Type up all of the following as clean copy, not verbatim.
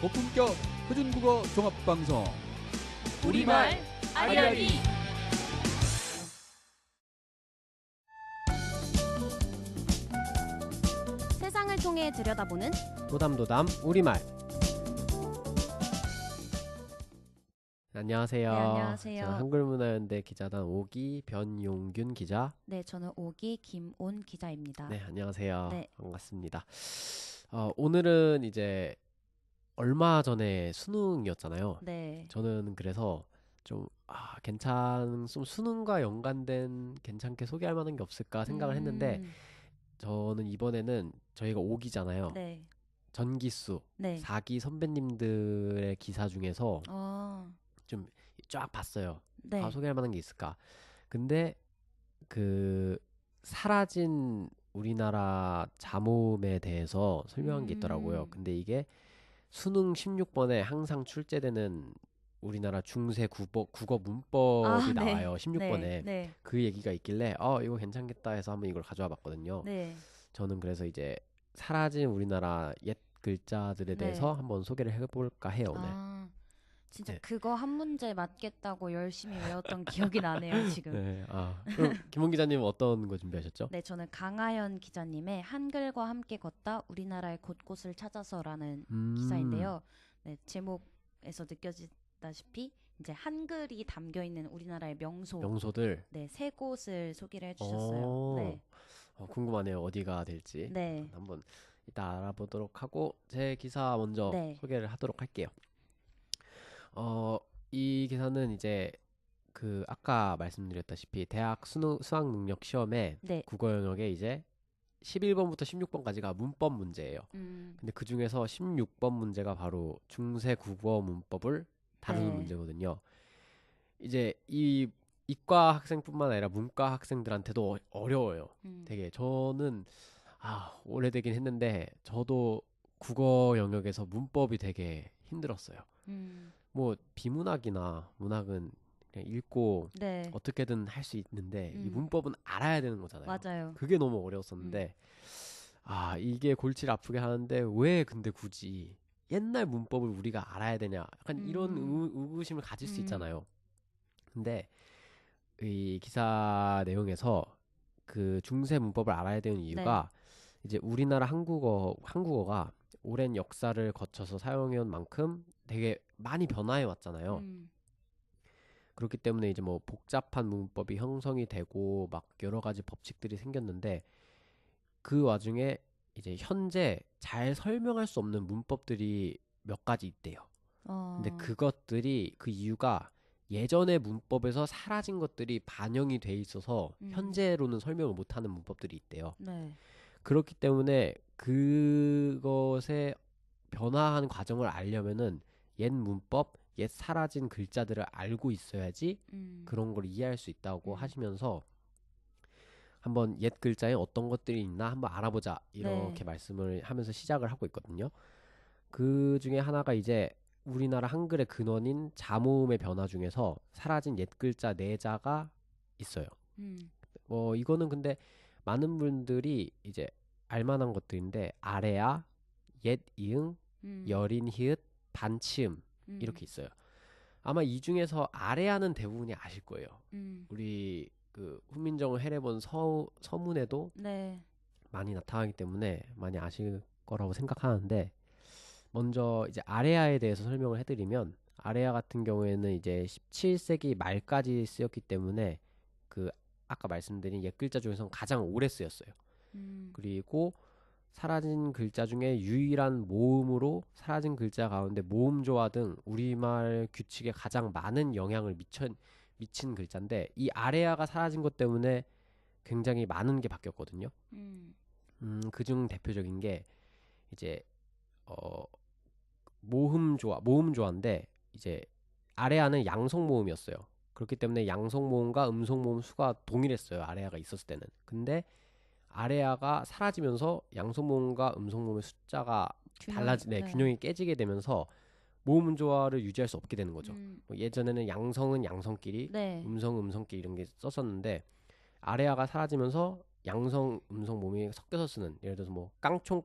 고품격 표준국어 종합방송 우리말 알려리. 세상을 통해 들여다보는 도담도담 우리말. 안녕하세요. 네, 안녕하세요. 저는 한글문화연대 기자단 5기 변용균 기자. 네, 저는 5기 김온 기자입니다. 네, 안녕하세요. 네. 반갑습니다. 오늘은 이제 얼마 전에 수능이었잖아요. 네. 저는 그래서 좀 수능과 연관된 괜찮게 소개할 만한 게 없을까 생각을 했는데, 저는 이번에는 저희가 5기잖아요. 네. 전기수 네. 4기 선배님들의 기사 중에서 좀 쫙 봤어요. 네. 소개할 만한 게 있을까. 근데 그 사라진 우리나라 잠옷에 대해서 설명한 게 있더라고요. 근데 이게 수능 16번에 항상 출제되는 우리나라 중세 국어 문법이 네. 나와요. 16번에. 네. 네. 그 얘기가 있길래 이거 괜찮겠다 해서 한번 이걸 가져와 봤거든요. 네. 저는 그래서 이제 사라진 우리나라 옛 글자들에 네. 대해서 한번 소개를 해볼까 해요, 오늘. 진짜 네. 그거 한 문제 맞겠다고 열심히 외웠던 기억이 나네요, 지금. 네, 그럼 김원 기자님은 어떤 거 준비하셨죠? 네, 저는 강하연 기자님의 한글과 함께 걷다 우리나라의 곳곳을 찾아서라는 기사인데요. 네, 제목에서 느껴지다시피 이제 한글이 담겨 있는 우리나라의 명소들, 네, 세 곳을 소개를 해주셨어요. 네. 궁금하네요. 어디가 될지. 네. 한번 이따 알아보도록 하고 제 기사 먼저 네. 소개를 하도록 할게요. 이 기사는 이제 그 아까 말씀드렸다시피 대학 수학 능력 시험에 네. 국어 영역에 이제 11번부터 16번까지가 문법 문제예요. 근데 그 중에서 16번 문제가 바로 중세 국어 문법을 다루는 네. 문제거든요. 이제 이 이과 학생뿐만 아니라 문과 학생들한테도 어려워요. 되게 저는 오래되긴 했는데 저도 국어 영역에서 문법이 되게 힘들었어요. 뭐 비문학이나 문학은 그냥 읽고 네. 어떻게든 할 수 있는데 이 문법은 알아야 되는 거잖아요. 맞아요. 그게 너무 어려웠었는데 이게 골치를 아프게 하는데 왜 근데 굳이 옛날 문법을 우리가 알아야 되냐, 약간 이런 의구심을 가질 수 있잖아요. 근데 이 기사 내용에서 그 중세 문법을 알아야 되는 이유가 이제 우리나라 한국어가 오랜 역사를 거쳐서 사용해온 만큼 되게 많이 변화해 왔잖아요. 그렇기 때문에 이제 뭐 복잡한 문법이 형성이 되고 막 여러 가지 법칙들이 생겼는데, 그 와중에 이제 현재 잘 설명할 수 없는 문법들이 몇 가지 있대요. 근데 그것들이, 그 이유가 예전의 문법에서 사라진 것들이 반영이 돼 있어서 현재로는 설명을 못하는 문법들이 있대요. 네. 그렇기 때문에 그것의 변화하는 과정을 알려면은 옛 문법, 옛 사라진 글자들을 알고 있어야지 그런 걸 이해할 수 있다고 하시면서 한번 옛 글자에 어떤 것들이 있나 한번 알아보자, 이렇게 말씀을 하면서 시작을 하고 있거든요. 그 중에 하나가 이제 우리나라 한글의 근원인 자모음의 변화 중에서 사라진 옛 글자 4자가 있어요. 이거는 근데 많은 분들이 이제 알만한 것들인데, 아래아, 옛 이응, 여린 히읗, 반치음 이렇게 있어요. 아마 이 중에서 아래아는 대부분이 아실 거예요. 우리 그 훈민정음 해례본 서문에도 많이 나타나기 때문에 많이 아실 거라고 생각하는데, 먼저 이제 아레아에 대해서 설명을 해드리면, 아레아 같은 경우에는 이제 17세기 말까지 쓰였기 때문에 그 아까 말씀드린 옛 글자 중에서는 가장 오래 쓰였어요. 그리고 사라진 글자 중에 유일한 모음으로 사라진 글자 가운데 모음조화 등 우리말 규칙에 가장 많은 영향을 미친 글자인데, 이 아레아가 사라진 것 때문에 굉장히 많은 게 바뀌었거든요. 그중 대표적인 게 이제 모음조화인데, 이제 아레아는 양성 모음이었어요. 그렇기 때문에 양성 모음과 음성 모음 수가 동일했어요, 아레아가 있었을 때는. 근데 아레아가 사라지면서 양성 모음과 음성 모음의 숫자가 균형이 깨지게 되면서 모음 조화를 유지할 수 없게 되는 거죠. 예전에는 양성은 양성끼리, 음성은 음성끼리 이런 게 썼었는데, 아레아가 사라지면서 양성, 음성 모음이 섞여서 쓰는, 예를 들어서 뭐 깡총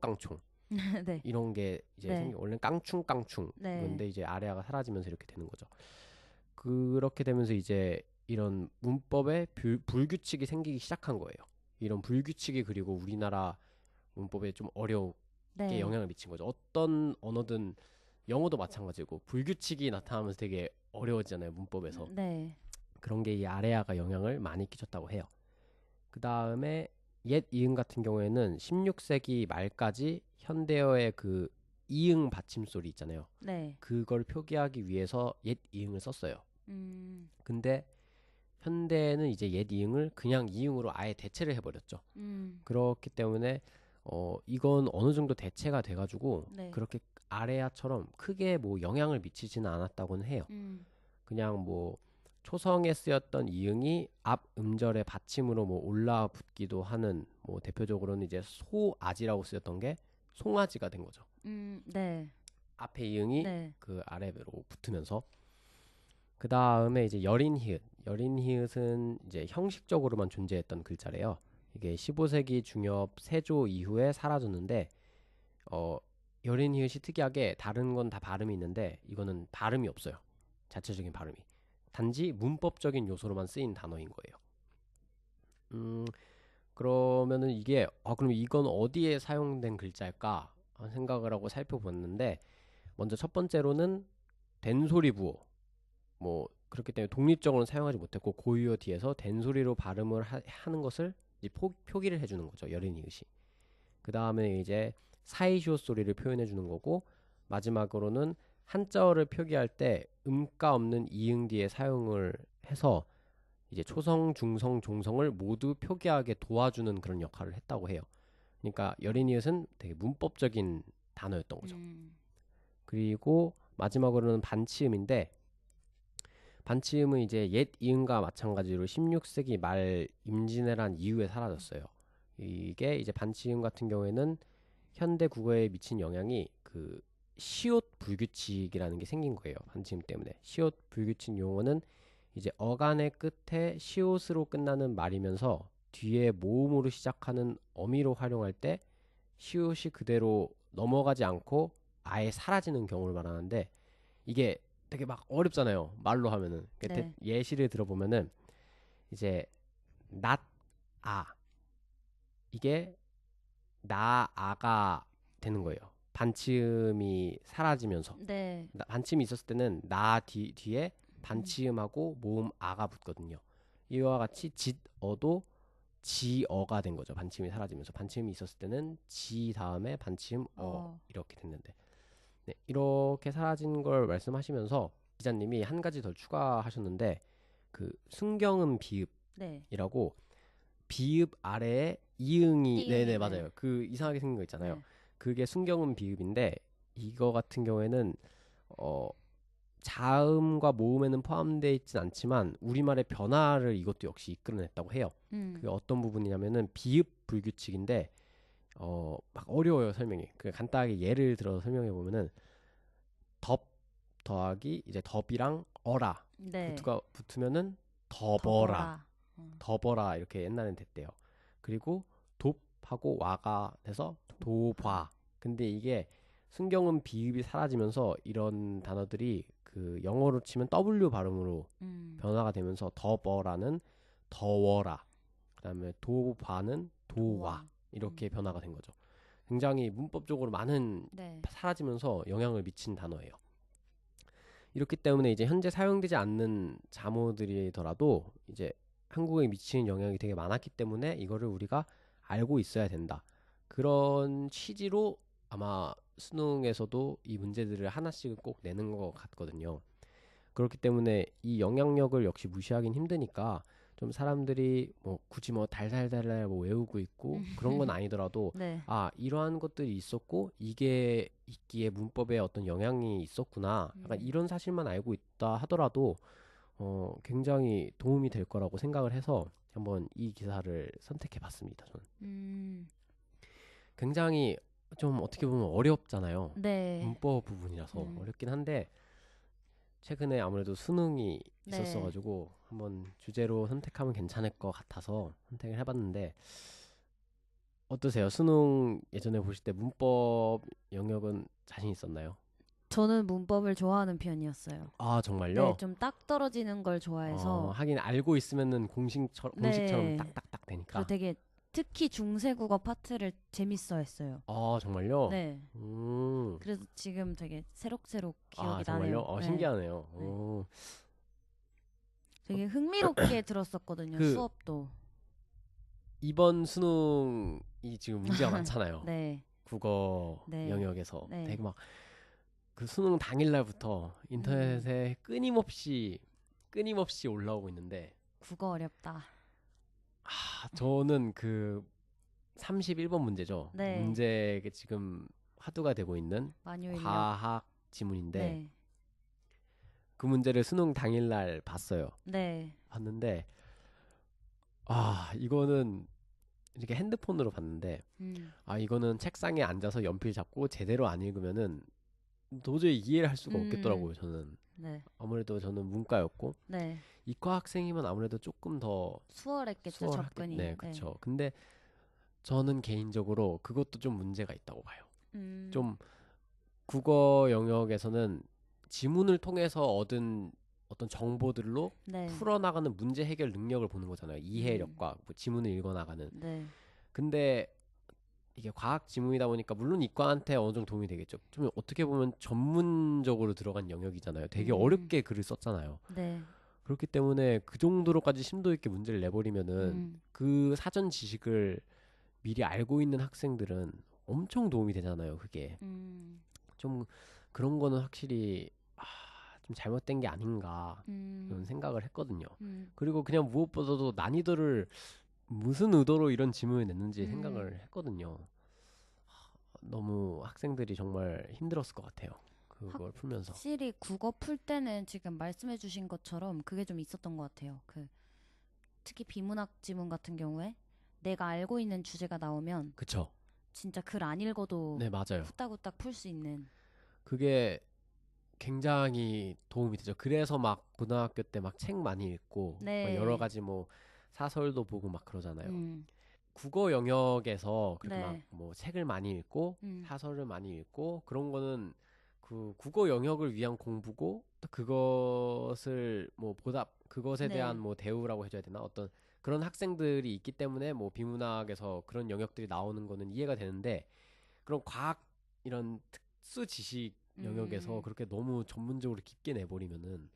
네. 이런 게 이제 네. 원래 깡충깡충 네. 그런데 이제 아래아가 사라지면서 이렇게 되는 거죠. 그렇게 되면서 이제 이런 문법에 불규칙이 생기기 시작한 거예요. 이런 불규칙이 그리고 우리나라 문법에 좀 어렵게 네. 영향을 미친 거죠. 어떤 언어든 영어도 마찬가지고 불규칙이 나타나면서 되게 어려워지잖아요, 문법에서. 네. 그런 게 이 아래아가 영향을 많이 끼쳤다고 해요. 그 다음에 옛 이응 같은 경우에는 16세기 말까지 현대어의 그 이응 받침 소리 있잖아요. 네. 그걸 표기하기 위해서 옛 이응을 썼어요. 음. 근데 현대에는 이제 옛 이응을 그냥 이응으로 아예 대체를 해버렸죠. 그렇기 때문에 이건 어느 정도 대체가 돼가지고 네. 그렇게 아래아처럼 크게 뭐 영향을 미치지는 않았다고는 해요. 그냥 뭐 초성에 쓰였던 이응이 앞 음절의 받침으로 뭐 올라붙기도 하는 뭐 대표적으로는 이제 소아지라고 쓰였던 게 송아지가 된 거죠. 네. 앞에 이응이 네. 그 아래로 붙으면서 그 다음에 이제 여린 히읗. 여린 히읗은 이제 형식적으로만 존재했던 글자래요. 이게 15세기 중엽 세조 이후에 사라졌는데 여린 히읗이 특이하게 다른 건 다 발음이 있는데 이거는 발음이 없어요. 자체적인 발음이. 단지 문법적인 요소로만 쓰인 단어인 거예요. 그러면은 이게 그럼 이건 어디에 사용된 글자일까 생각을 하고 살펴봤는데 먼저 첫 번째로는 된소리 부호 뭐 그렇기 때문에 독립적으로는 사용하지 못했고 고유어 뒤에서 된소리로 발음을 하는 것을 이제 표기를 해주는 거죠. 여린 이읒이. 그 다음에 이제 사이시오 소리를 표현해 주는 거고 마지막으로는 한자어를 표기할 때 음가 없는 이응 뒤에 사용을 해서 이제 초성, 중성, 종성을 모두 표기하게 도와주는 그런 역할을 했다고 해요. 그러니까 여린 이읒은 되게 문법적인 단어였던 거죠. 그리고 마지막으로는 반치음인데 반치음은 이제 옛 이응과 마찬가지로 16세기 말 임진왜란 이후에 사라졌어요. 이게 이제 반치음 같은 경우에는 현대 국어에 미친 영향이 그 시옷 불규칙이라는 게 생긴 거예요. 반치음 때문에. 시옷 불규칙 용어는 이제 어간의 끝에 시옷으로 끝나는 말이면서 뒤에 모음으로 시작하는 어미로 활용할 때 시옷이 그대로 넘어가지 않고 아예 사라지는 경우를 말하는데 이게 되게 막 어렵잖아요. 말로 하면은. 네. 예시를 들어보면은 이제 낫아 이게 나아가 되는 거예요. 반치음이 사라지면서 네. 반치음이 있었을 때는 뒤에 반치음하고 모음 아가 붙거든요. 이와 같이 짓어도 지어가 된 거죠. 반치음이 사라지면서 반치음이 있었을 때는 지 다음에 반치음 이렇게 됐는데 네, 이렇게 사라진 걸 말씀하시면서 기자님이 한 가지 더 추가하셨는데 그 순경음 비읍이라고 비읍 아래에 이응이 네네 맞아요. 그 이상하게 생긴 거 있잖아요. 네. 그게 순경음 비읍인데 이거 같은 경우에는 자음과 모음에는 포함되어 있진 않지만 우리말의 변화를 이것도 역시 이끌어냈다고 해요. 그게 어떤 부분이냐면은 비읍 불규칙인데 막 어려워요 설명이. 그 간단하게 예를 들어서 설명해 보면은 덥 더하기 이제 덥이랑 어라 붙으면은 더버라 더버라 이렇게 옛날엔 됐대요. 그리고 돕하고 와가 돼서 도봐. 근데 이게 순경음 비읍이 사라지면서 이런 단어들이 그 영어로 치면 W 발음으로 변화가 되면서 더버라는 더워라. 그다음에 도봐는 도와 이렇게 변화가 된 거죠. 굉장히 문법적으로 많은 사라지면서 영향을 미친 단어예요. 이렇기 때문에 이제 현재 사용되지 않는 자모들이더라도 이제 한국에 미치는 영향이 되게 많았기 때문에 이거를 우리가 알고 있어야 된다. 그런 취지로 아마 수능에서도 이 문제들을 하나씩은 꼭 내는 것 같거든요. 그렇기 때문에 이 영향력을 역시 무시하긴 힘드니까 좀 사람들이 뭐 굳이 뭐 달달달달 뭐 외우고 있고 그런 건 아니더라도 이러한 것들이 있었고 이게 있기에 문법에 어떤 영향이 있었구나. 약간 이런 사실만 알고 있다 하더라도 굉장히 도움이 될 거라고 생각을 해서 한번 이 기사를 선택해 봤습니다. 저는. 굉장히 좀 어떻게 보면 어렵잖아요. 문법 부분이라서 어렵긴 한데 최근에 아무래도 수능이 있었어가지고 한번 주제로 선택하면 괜찮을 것 같아서 선택을 해봤는데 어떠세요? 수능 예전에 보실 때 문법 영역은 자신 있었나요? 저는 문법을 좋아하는 편이었어요. 아, 정말요? 네, 좀 딱 떨어지는 걸 좋아해서. 하긴 알고 있으면은 공식처럼 네. 딱딱딱 되니까. 그리고 되게 특히 중세국어 파트를 재밌어 했어요. 아, 정말요? 네. 음. 그래서 지금 되게 새록새록 기억이 아, 정말요? 나네요. 네. 신기하네요. 네. 오. 되게 흥미롭게 들었었거든요. 그- 수업도. 이번 수능이 지금 문제가 많잖아요. 네. 국어 네. 영역에서 네. 되게 막 그 수능 당일날부터 인터넷에 끊임없이 올라오고 있는데 국어 어렵다. 저는 그 31번 문제죠. 네. 문제가 지금 화두가 되고 있는 만유인력. 과학 지문인데 네. 그 문제를 수능 당일날 봤어요. 네. 봤는데 이거는 이렇게 핸드폰으로 봤는데 이거는 책상에 앉아서 연필 잡고 제대로 안 읽으면은 도저히 이해를 할 수가 없겠더라고요. 저는 네. 아무래도 저는 문과였고 네. 이과 학생이면 아무래도 조금 더 수월했겠죠, 접근이. 네, 그렇죠. 근데 저는 개인적으로 그것도 좀 문제가 있다고 봐요. 좀 국어 영역에서는 지문을 통해서 얻은 어떤 정보들로 네. 풀어나가는 문제 해결 능력을 보는 거잖아요. 이해력과 뭐 지문을 읽어나가는. 네. 근데 이게 과학 지문이다 보니까 물론 이과한테 어느 정도 도움이 되겠죠. 좀 어떻게 보면 전문적으로 들어간 영역이잖아요. 되게 어렵게 글을 썼잖아요. 네. 그렇기 때문에 그 정도로까지 심도 있게 문제를 내버리면은 그 사전 지식을 미리 알고 있는 학생들은 엄청 도움이 되잖아요. 그게 좀 그런 거는 확실히 좀 잘못된 게 아닌가 그런 생각을 했거든요. 그리고 그냥 무엇보다도 난이도를 무슨 의도로 이런 지문을 냈는지 생각을 했거든요. 너무 학생들이 정말 힘들었을 것 같아요. 그걸 풀면서. 확실히 국어 풀 때는 지금 말씀해주신 것처럼 그게 좀 있었던 것 같아요. 특히 비문학 지문 같은 경우에 내가 알고 있는 주제가 나오면 그쵸. 진짜 글 안 읽어도 네, 맞아요. 후딱후딱 풀 수 있는. 그게 굉장히 도움이 되죠. 그래서 막 고등학교 때 막 책 많이 읽고 네. 막 여러 가지 뭐 사설도 보고 막 그러잖아요. 국어 영역에서 그렇게 네. 막 뭐 책을 많이 읽고 사설을 많이 읽고 그런 거는 그 국어 영역을 위한 공부고 또 그것을 뭐 그것에 네. 대한 뭐 대우라고 해줘야 되나 어떤 그런 학생들이 있기 때문에 뭐 비문학에서 그런 영역들이 나오는 거는 이해가 되는데 그런 과학 이런 특수 지식 영역에서 그렇게 너무 전문적으로 깊게 내버리면은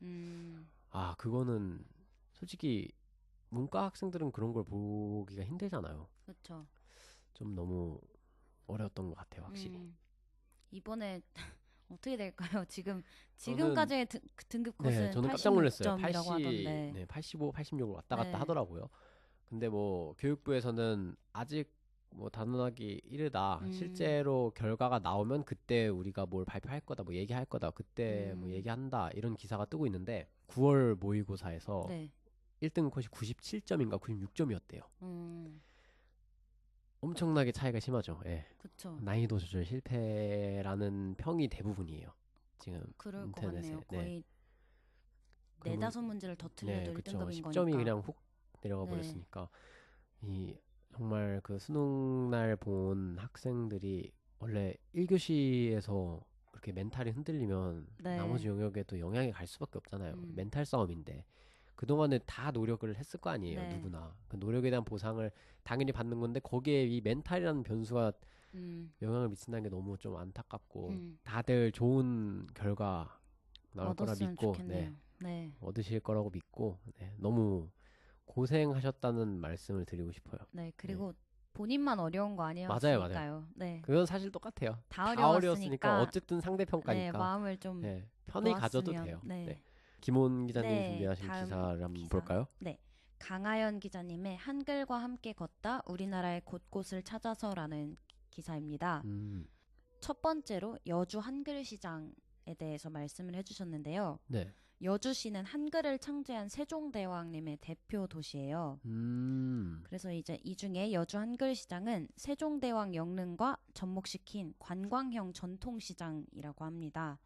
그거는 솔직히 문과 학생들은 그런 걸 보기가 힘들잖아요. 그렇죠. 좀 너무 어려웠던 것 같아요, 확실히. 이번에 어떻게 될까요? 지금까지의 등급 컷은 네, 저는 깜짝 놀랐어요. 86점이라고 하던데. 네, 85, 86을 왔다 갔다 네. 하더라고요. 근데 뭐 교육부에서는 아직 뭐 단언하기 이르다. 실제로 결과가 나오면 그때 우리가 뭘 발표할 거다, 뭐 얘기할 거다, 그때 뭐 얘기한다 이런 기사가 뜨고 있는데 9월 모의고사에서 네. 1등 컷이 97점인가 96점이었대요. 엄청나게 차이가 심하죠. 예. 그렇죠. 난이도 조절 실패라는 평이 대부분이에요. 지금 그럴 것 인터넷에. 같네요. 거의 그러면- 네다섯 문제를 더 틀려도 그쵸. 1등급인 10점이 거니까. 그냥 훅 내려가 네. 버렸으니까 정말 그 수능 날 본 학생들이 원래 1교시에서 그렇게 멘탈이 흔들리면 네. 나머지 영역에도 영향이 갈 수밖에 없잖아요. 멘탈 싸움인데 그동안에 다 노력을 했을 거 아니에요. 네. 누구나. 그 노력에 대한 보상을 당연히 받는 건데 거기에 이 멘탈이라는 변수가 영향을 미친다는 게 너무 좀 안타깝고 다들 좋은 결과 나올 거라 얻었으면 믿고 좋겠네요. 네. 얻으실 거라고 믿고 너무 고생하셨다는 말씀을 드리고 싶어요. 네. 그리고 본인만 어려운 거 맞아요. 아니었으니까요. 네. 그건 사실 똑같아요. 다 어려웠으니까 어려웠으니까 어쨌든 상대평가니까 네, 마음을 좀 편히 가져도 놓았으면, 돼요. 네. 김온 기자님 네, 준비하신 다음 기사를 한번 기사. 볼까요? 네. 강하연 기자님의 한글과 함께 걷다 우리나라의 곳곳을 찾아서라는 기사입니다. 첫 번째로 여주 한글시장에 대해서 말씀을 해주셨는데요. 네. 여주시는 한글을 창제한 세종대왕님의 대표 도시예요. 그래서 이제 이 중에 여주 한글시장은 세종대왕 영릉과 접목시킨 관광형 전통시장이라고 합니다.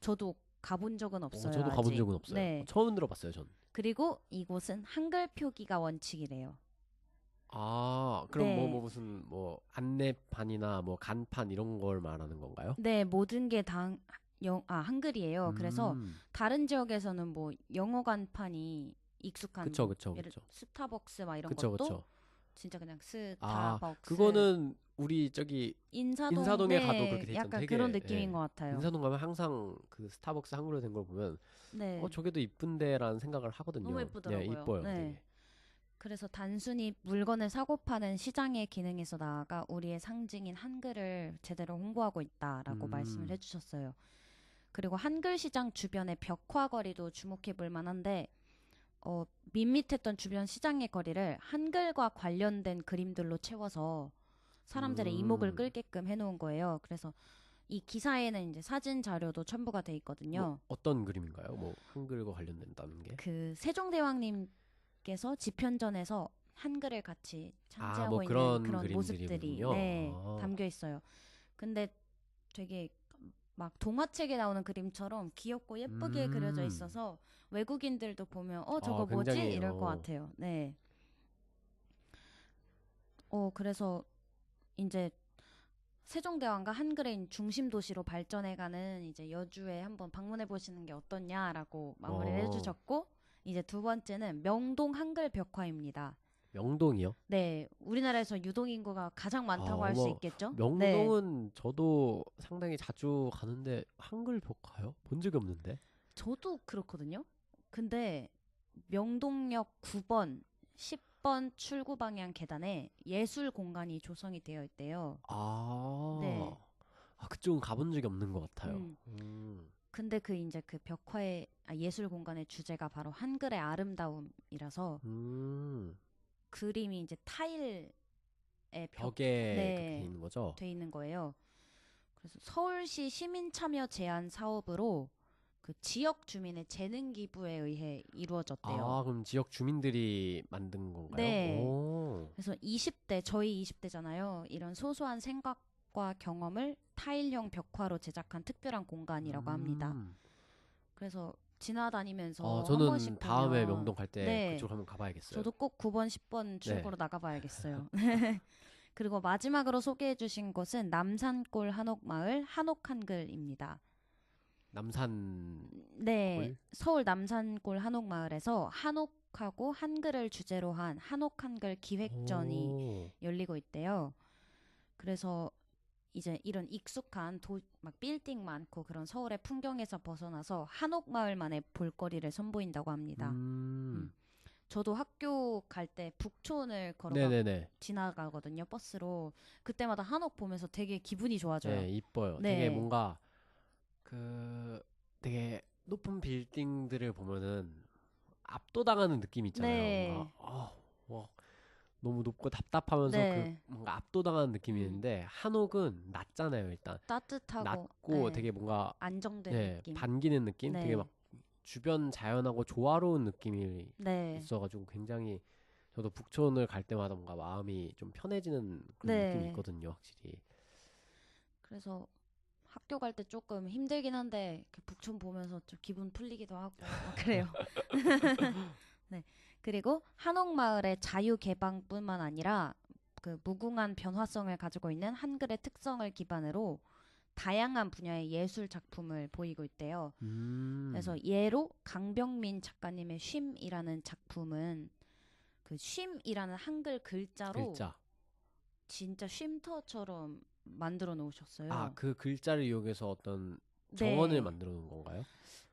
저도 가본 적은 없어요. 저도 아직. 가본 적은 없어요. 네. 처음 들어봤어요, 전. 그리고 이곳은 한글 표기가 원칙이래요. 아, 그럼 네. 뭐 무슨 뭐 안내판이나 뭐 간판 이런 걸 말하는 건가요? 네, 모든 게 다 한글이에요. 그래서 음, 다른 지역에서는 뭐 영어 간판이 익숙한 그쵸, 뭐 그쵸, 예를 그쵸. 스타벅스 막 이런 그쵸, 것도 그쵸. 진짜 그냥 아, 스타벅스 그거는 우리 저기 인사동 인사동에 가도 그렇게 네, 돼 있잖아. 약간 그런 되게, 느낌인 예. 것 같아요. 인사동 가면 항상 그 스타벅스 한글로 된 걸 보면, 네, 저게 도 이쁜데라는 생각을 너무 하거든요. 네, 예쁘더라고요. 이뻐요, 네. 되게. 그래서 단순히 물건을 사고 파는 시장의 기능에서 나아가 우리의 상징인 한글을 제대로 홍보하고 있다라고 말씀을 음, 해주셨어요. 그리고 한글 시장 주변의 벽화거리도 주목해 볼 만한데 밋밋했던 주변 시장의 거리를 한글과 관련된 그림들로 채워서 사람들의 이목을 음, 끌게끔 해놓은 거예요. 그래서 이 기사에는 이제 사진 자료도 첨부가 돼 뭐, 있거든요. 어떤 그림인가요? 뭐, 한글과 관련된다는 게? 그 세종대왕님께서 집현전에서 한글을 같이 아, 뭐 찬지하고 있는 그런 그런 모습들이 그림들이군요. 네, 아, 담겨 있어요. 근데 되게 막 동화책에 나오는 그림처럼 귀엽고 예쁘게 그려져 음, 있어서 외국인들도 보면 저거 뭐지? 굉장히, 이럴 것 같아요. 네. 그래서 이제 세종대왕과 한글의 중심 도시로 발전해가는 이제 여주에 한번 방문해 보시는 게 어떻냐라고 마무리를 어, 해주셨고 이제 두 번째는 명동 한글 벽화입니다. 명동이요? 네, 우리나라에서 유동 인구가 가장 많다고 할 수 어머, 있겠죠? 네, 명동은 저도 상당히 자주 가는데 한글 벽화요? 본 적이 없는데. 저도 그렇거든요. 근데 명동역 9번, 10번 출구 방향 계단에 예술 공간이 조성이 되어 있대요. 네, 아, 그쪽은 가본 적이 없는 것 같아요. 음. 근데 이제 그 벽화의 예술 공간의 주제가 바로 한글의 아름다움이라서 음, 그림이 이제 타일에 벽에 그렇게 네, 있는 거죠? 돼 있는 거예요. 그래서 서울시 시민 참여 제안 사업으로 그 지역 주민의 재능 기부에 의해 이루어졌대요. 아, 그럼 지역 주민들이 만든 건가요? 네. 오, 그래서 저희 20대잖아요. 이런 소소한 생각과 경험을 타일형 벽화로 제작한 특별한 공간이라고 합니다. 음. 그래서 지나다니면서 한 저는 번씩 다음에 보면 명동 갈 때 네. 그쪽 한번 가봐야겠어요. 저도 꼭 9번, 10번 네. 출구로 나가봐야겠어요. 그리고 마지막으로 소개해주신 곳은 남산골 한옥마을 한옥한글입니다. 남산 네, 골? 서울 남산골 한옥마을에서 한옥하고 한글을 주제로 한 한옥한글 기획전이 오, 열리고 있대요. 그래서 이제 이런 익숙한 막 빌딩 많고 그런 서울의 풍경에서 벗어나서 한옥마을만의 볼거리를 선보인다고 합니다. 음. 음, 저도 학교 갈 때 북촌을 걸어가 네네네. 지나가거든요, 버스로. 그때마다 한옥 보면서 되게 기분이 좋아져요. 네, 이뻐요. 되게 네, 뭔가 그 되게 높은 빌딩들을 보면은 압도당하는 느낌 있잖아요. 뭔가 네, 와, 너무 높고 답답하면서 그 네. 뭔가 압도당하는 느낌이 음, 있는데 한옥은 낮잖아요. 일단 따뜻하고, 낮고 네, 되게 뭔가 안정된 느낌. 반기는 느낌, 되게 네, 막 주변 자연하고 조화로운 느낌이 네, 있어가지고 굉장히 저도 북촌을 갈 때마다 뭔가 마음이 좀 편해지는 그런 느낌이 네. 있거든요, 확실히. 그래서 학교 갈 때 조금 힘들긴 한데 이렇게 북촌 보면서 좀 기분 풀리기도 하고 막 그래요. 네. 그리고 한옥마을의 자유 개방뿐만 아니라 그 무궁한 변화성을 가지고 있는 한글의 특성을 기반으로 다양한 분야의 예술 작품을 보이고 있대요. 그래서 예로 강병민 작가님의 쉼이라는 작품은 그 쉼이라는 한글 글자로 글자. 진짜 쉼터처럼 만들어 놓으셨어요. 그 글자를 이용해서 어떤 정원을 네. 만들어 놓은 건가요?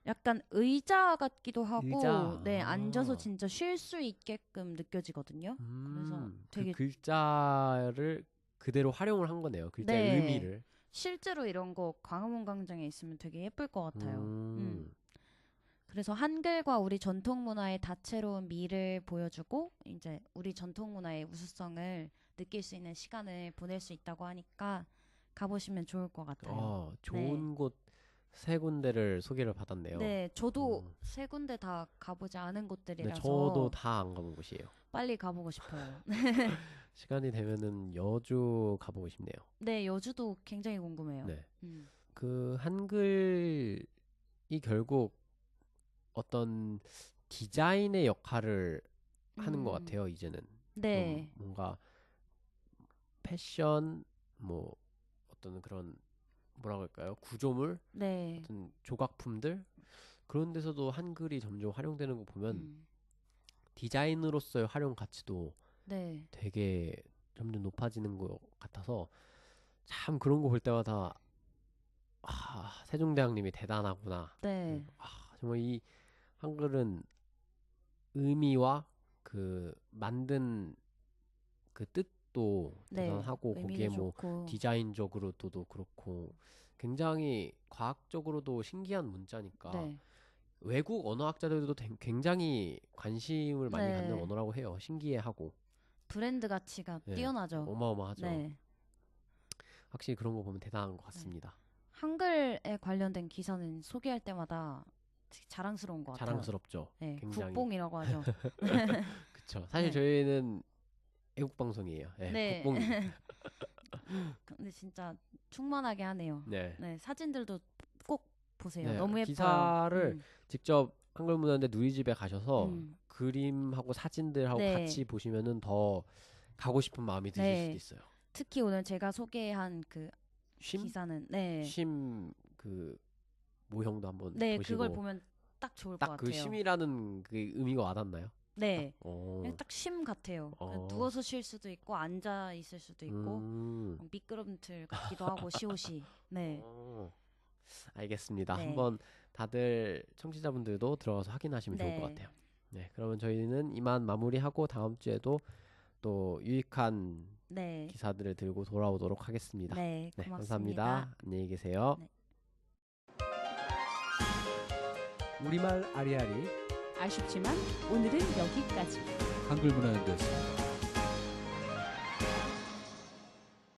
약간 의자 같기도 의자. 하고, 네, 앉아서 진짜 쉴 수 있게끔 느껴지거든요. 그래서 그 되게, 글자를 그대로 활용을 한 거네요. 글자의 네, 의미를. 실제로 이런 거 광화문 광장에 있으면 되게 예쁠 것 같아요. 음, 그래서 한글과 우리 전통 문화의 다채로운 미를 보여주고, 이제 우리 전통 문화의 우수성을 느낄 수 있는 시간을 보낼 수 있다고 하니까 가보시면 좋을 것 같아요. 네. 좋은 곳 세 군데를 소개를 받았네요. 네, 저도 음, 세 군데 다 가보지 않은 네, 저도 곳들이라서 다 안 가본 곳이에요. 빨리 가보고 싶어요. 시간이 되면은 여주 가보고 싶네요. 네, 여주도 굉장히 궁금해요. 네. 음. 그 한글이 결국 어떤 디자인의 역할을 하는 것 음, 같아요, 이제는. 네. 뭔가 패션 뭐 어떤 그런 뭐라고 할까요? 구조물, 네. 어떤 조각품들 그런 데서도 한글이 점점 활용되는 거 보면 음. 디자인으로서의 활용 가치도 네. 되게 점점 높아지는 것 같아서 참 그런 거 볼 때마다 세종대왕님이 대단하구나. 네. 정말 이 한글은 의미와 그 만든 그 뜻도 네. 대단하고 거기에 의미도 뭐 좋고. 디자인적으로도 그렇고 굉장히 과학적으로도 신기한 문자니까 네. 외국 언어학자들도 굉장히 관심을 많이 네. 갖는 언어라고 해요. 신기해하고 브랜드 가치가 네, 뛰어나죠. 어마어마하죠. 네. 확실히 그런 거 보면 대단한 것 같습니다. 한글에 관련된 기사는 소개할 때마다 되게 자랑스러운 것 같아요. 자랑스럽죠. 네. 굉장히. 국뽕이라고 하죠. 그쵸. 사실 네. 저희는 애국 방송이에요. 네, 네. 국뽕. 근데 진짜 충만하게 하네요. 네. 네. 사진들도 꼭 보세요. 네, 너무 예뻐요. 기사를 직접 한글 문화인데 누리집에 가셔서 음. 그림하고 사진들하고 네. 같이 보시면은 더 가고 싶은 마음이 드실 네. 수도 있어요. 특히 오늘 제가 소개한 그 쉼? 기사는 네. 쉼 그 모형도 한번 네, 보시고 그걸 보면 딱 좋을 것 딱 같아요. 그 쉼이라는 그 의미가 와닿나요? 네. 어. 그냥 딱 쉼 같아요. 그냥 어. 누워서 쉴 수도 있고 앉아 있을 수도 있고 막 미끄럼틀 같기도 하고 시옷이. 네. 알겠습니다. 네. 한번 다들 청취자분들도 들어가서 확인하시면 좋을 것 네. 같아요. 네, 그러면 저희는 이만 마무리하고 다음 주에도 또 유익한 네. 기사들을 들고 돌아오도록 하겠습니다. 네, 네, 고맙습니다. 감사합니다. 안녕히 계세요. 네. 우리말 아리아리 아쉽지만 오늘은 여기까지. 한글 문화연대였습니다.